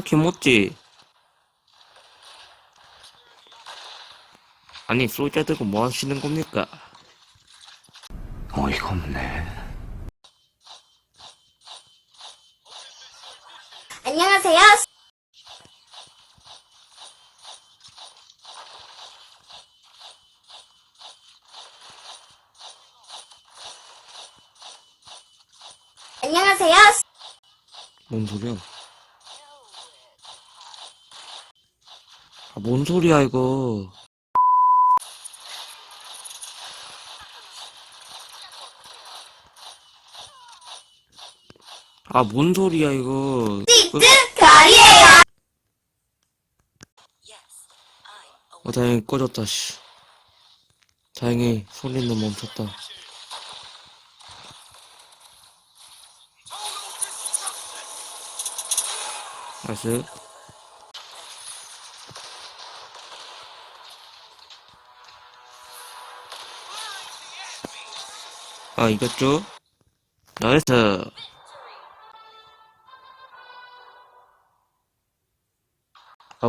김모찌. 아니, 솔자 들고 뭐 하시는 겁니까? 어이가 없네. 안녕하세요. 안녕하세요. 뭔 소리야? 뭔 소리야, 이거. 뭔 소리야, 이거. 별이에요. 다행히 꺼졌다, 씨. 다행히 소리는 멈췄다. 나이스. 이겼죠? 나이스.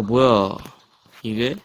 뭐야. 이게?